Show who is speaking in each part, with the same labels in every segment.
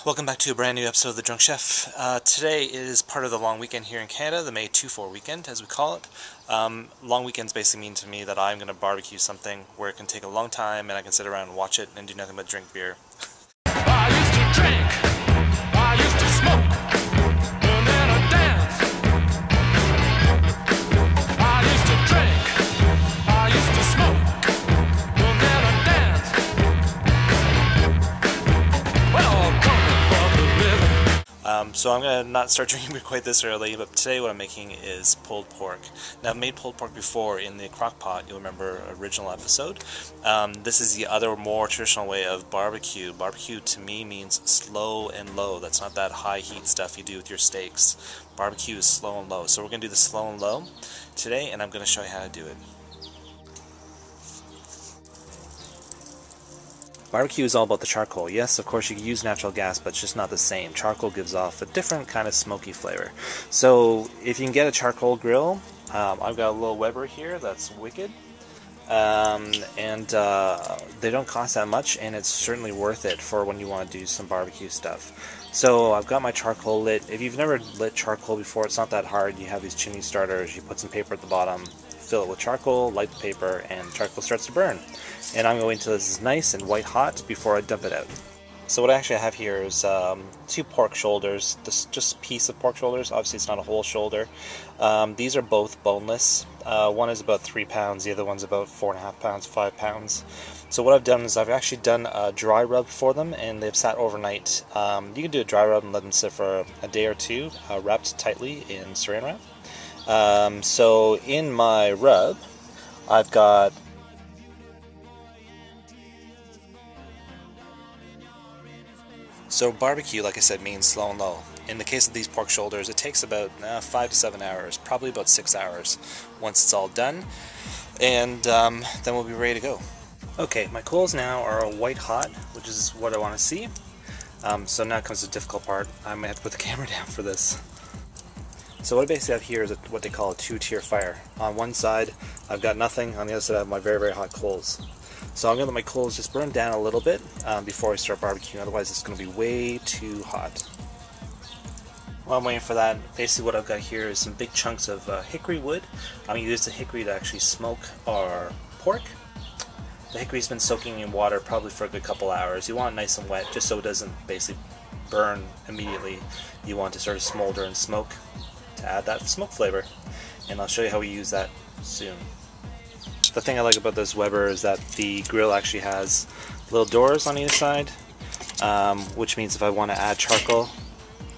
Speaker 1: Welcome back to a brand new episode of The Drunk Chef. Today is part of the long weekend here in Canada, the May 2-4 weekend, as we call it. Long weekends basically mean to me that I'm going to barbecue something where it can take a long time and I can sit around and watch it and do nothing but drink beer.
Speaker 2: I used to drink, I used to smoke, and then I dance. I used to drink, I used to smoke, and then I dance. Well, coming from the living.
Speaker 1: So I'm going to not start drinking beer quite this early, but today what I'm making is pulled pork. Now I've made pulled pork before in the crock pot, you'll remember original episode. This is the other more traditional way of barbecue. Barbecue to me means slow and low. That's not that high heat stuff you do with your steaks. Barbecue is slow and low. So we're going to do the slow and low today, and I'm going to show you how to do it. Barbecue is all about the charcoal. Yes, of course you can use natural gas, but it's just not the same. Charcoal gives off a different kind of smoky flavor. So if you can get a charcoal grill, I've got a little Weber here that's wicked. They don't cost that much, and it's certainly worth it for when you want to do some barbecue stuff. So I've got my charcoal lit. If you've never lit charcoal before, it's not that hard. You have these chimney starters, you put some paper at the bottom, fill it with charcoal, light the paper, and charcoal starts to burn. And I'm going to this is nice and white hot before I dump it out. So what I actually have here is 2 pork shoulders, just a piece of pork shoulders. Obviously it's not a whole shoulder. These are both boneless. One is about 3 pounds, the other one's about 4.5 pounds, 5 pounds. So what I've done is I've actually done a dry rub for them, and they've sat overnight. You can do a dry rub and let them sit for a day or two, wrapped tightly in saran wrap. So in my rub, I've got barbecue, like I said, means slow and low. In the case of these pork shoulders, it takes about 5 to 7 hours, probably about 6 hours once it's all done, and then we'll be ready to go. Okay, my coals now are white hot, which is what I want to see. So now comes the difficult part. I might have to put the camera down for this. So what I basically have here is what they call a 2-tier fire. On one side, I've got nothing. On the other side, I have my very, very hot coals. So I'm going to let my coals just burn down a little bit before I start barbecuing, otherwise it's going to be way too hot. While I'm waiting for that, basically what I've got here is some big chunks of hickory wood. I'm going to use the hickory to actually smoke our pork. The hickory's been soaking in water probably for a good couple hours. You want it nice and wet just so it doesn't basically burn immediately. You want it to sort of smolder and smoke to add that smoke flavor. And I'll show you how we use that soon. The thing I like about this Weber is that the grill actually has little doors on either side, which means if I want to add charcoal,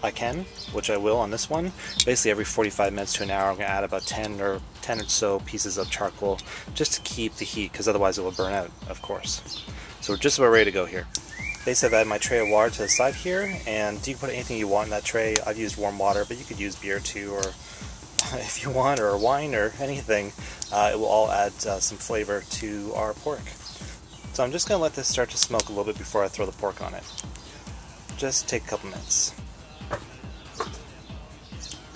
Speaker 1: I can, which I will on this one. Basically every 45 minutes to an hour I'm going to add about 10 or so pieces of charcoal just to keep the heat, because otherwise it will burn out, of course. So we're just about ready to go here. Basically I've added my tray of water to the side here, and you can put anything you want in that tray. I've used warm water, but you could use beer too, or if you want, or wine, or anything. It will all add some flavor to our pork. So I'm just going to let this start to smoke a little bit before I throw the pork on it. Just take a couple minutes.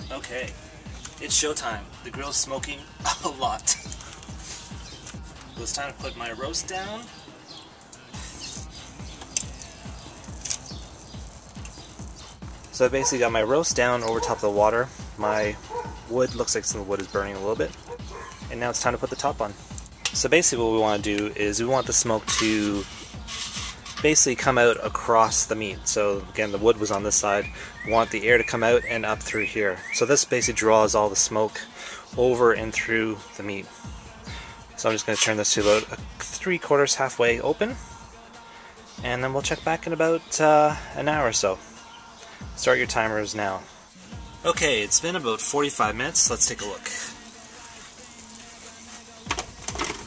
Speaker 1: Okay, it's showtime. The grill's smoking a lot. So it's time to put my roast down. So I basically got my roast down over top of the water. My wood looks like some of the wood is burning a little bit. And now it's time to put the top on. So basically what we want to do is we want the smoke to basically come out across the meat. So again, the wood was on this side. We want the air to come out and up through here. So this basically draws all the smoke over and through the meat. So I'm just going to turn this to about 3/4 halfway open. And then we'll check back in about an hour or so. Start your timers now. Okay, it's been about 45 minutes. Let's take a look.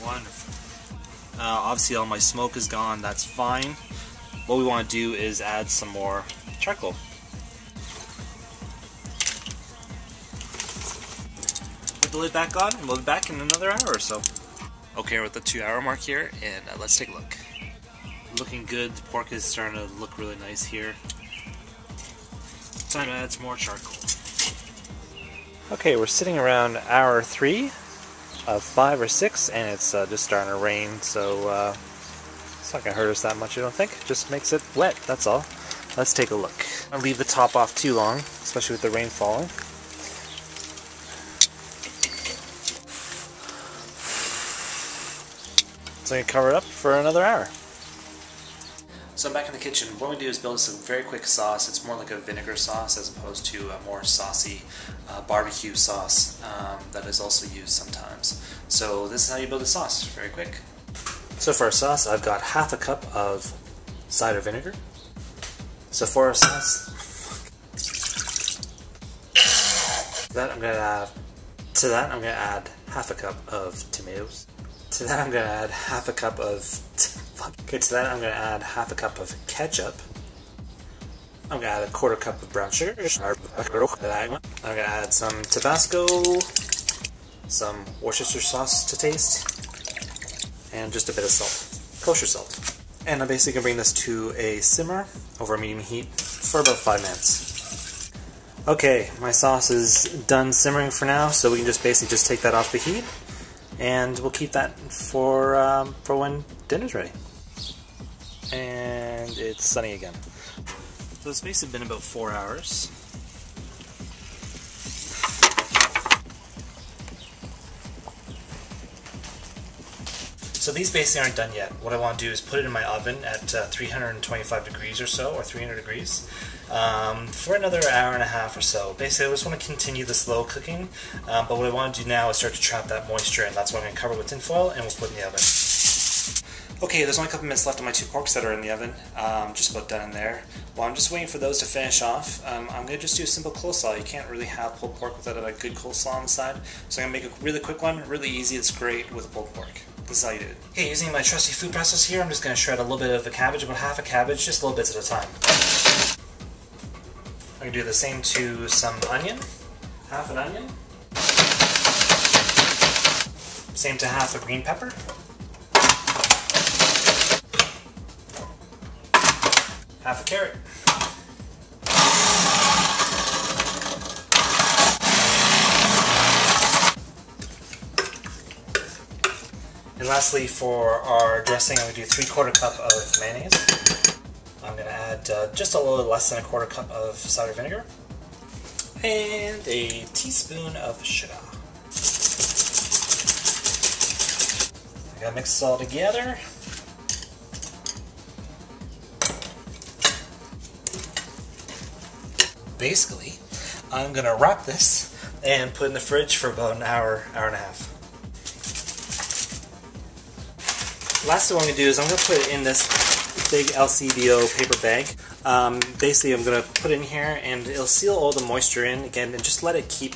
Speaker 1: Wonderful. Obviously all my smoke is gone, that's fine. What we want to do is add some more charcoal. Put the lid back on, and we'll be back in another hour or so. Okay, we're at the 2-hour mark here, and let's take a look. Looking good, the pork is starting to look really nice here. Time to add some more charcoal. Okay, we're sitting around hour 3 of 5 or 6, and it's just starting to rain, so it's not going to hurt us that much, I don't think. Just makes it wet, that's all. let's take a look. I'll leave the top off too long, especially with the rain falling. So I'm going to cover it up for another hour. So I'm back in the kitchen. What we do is build us a very quick sauce. It's more like a vinegar sauce as opposed to a more saucy barbecue sauce that is also used sometimes. So this is how you build a sauce, very quick. So for our sauce, I've got half a cup of cider vinegar. So for our sauce, to that I'm going to add half a cup of tomatoes. To that I'm going to add half a cup of ketchup. I'm going to add a quarter cup of brown sugar. I'm going to add some Tabasco, some Worcestershire sauce to taste, and just a bit of salt, kosher salt. And I'm basically going to bring this to a simmer over a medium heat for about 5 minutes. Okay, my sauce is done simmering for now, so we can just basically take that off the heat, and we'll keep that for when dinner's ready. And it's sunny again. So it's basically been about 4 hours. So these basically aren't done yet. What I want to do is put it in my oven at 325 degrees or so, or 300 degrees, for another hour and a half or so. Basically, I just want to continue the slow cooking, but what I want to do now is start to trap that moisture, and that's what I'm going to cover with tin foil, and we'll put in the oven. Okay, there's only a couple minutes left on my 2 porks that are in the oven, just about done in there. While I'm just waiting for those to finish off, I'm going to just do a simple coleslaw. You can't really have pulled pork without a good coleslaw on the side, so I'm going to make a really quick one, really easy, it's great with a pulled pork. This is how you do it. Okay, using my trusty food processor here, I'm just going to shred a little bit of the cabbage, about half a cabbage, just little bits at a time. I'm going to do the same to some onion, half an onion. Same to half a green pepper. Half a carrot. And lastly, for our dressing, I'm going to do 3/4 cup of mayonnaise. I'm going to add just a little less than a 1/4 cup of cider vinegar. And a teaspoon of sugar. I got to mix this all together. Basically, I'm going to wrap this and put it in the fridge for about an hour, hour and a half. Last thing I'm going to do is I'm going to put it in this big LCBO paper bag. Basically, I'm going to put it in here and it'll seal all the moisture in again, and just let it keep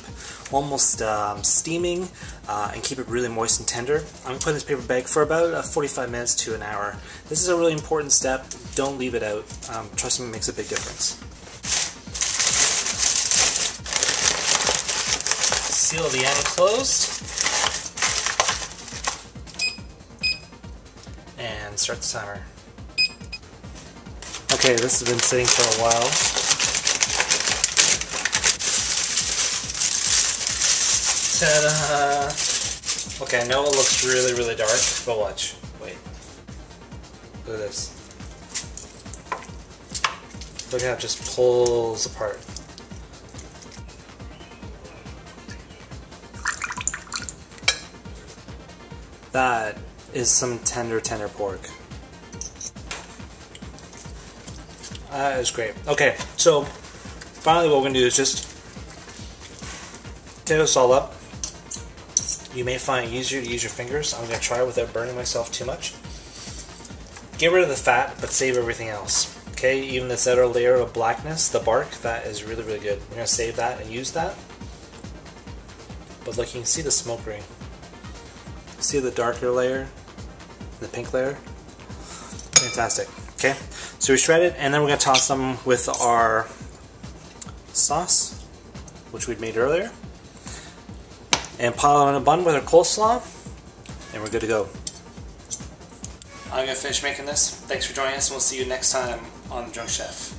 Speaker 1: almost steaming and keep it really moist and tender. I'm going to put in this paper bag for about 45 minutes to an hour. This is a really important step. Don't leave it out. Trust me, it makes a big difference. Seal the end closed. And start the timer. Okay, this has been sitting for a while. Ta-da! Okay, I know it looks really, really dark, but watch. Wait. Look at this. Look how it just pulls apart. That is some tender pork. That is great. Okay, so finally what we're going to do is just tear this all up. You may find it easier to use your fingers. I'm going to try without burning myself too much. Get rid of the fat, but save everything else. Okay, even this outer layer of blackness, the bark, that is really, really good. We're going to save that and use that. But look, you can see the smoke ring. See the darker layer, the pink layer? Fantastic. Okay, so we shred it, and then we're going to toss them with our sauce, which we'd made earlier, and pile it on a bun with our coleslaw, and we're good to go. I'm going to finish making this. Thanks for joining us, and we'll see you next time on The Drunk Chef.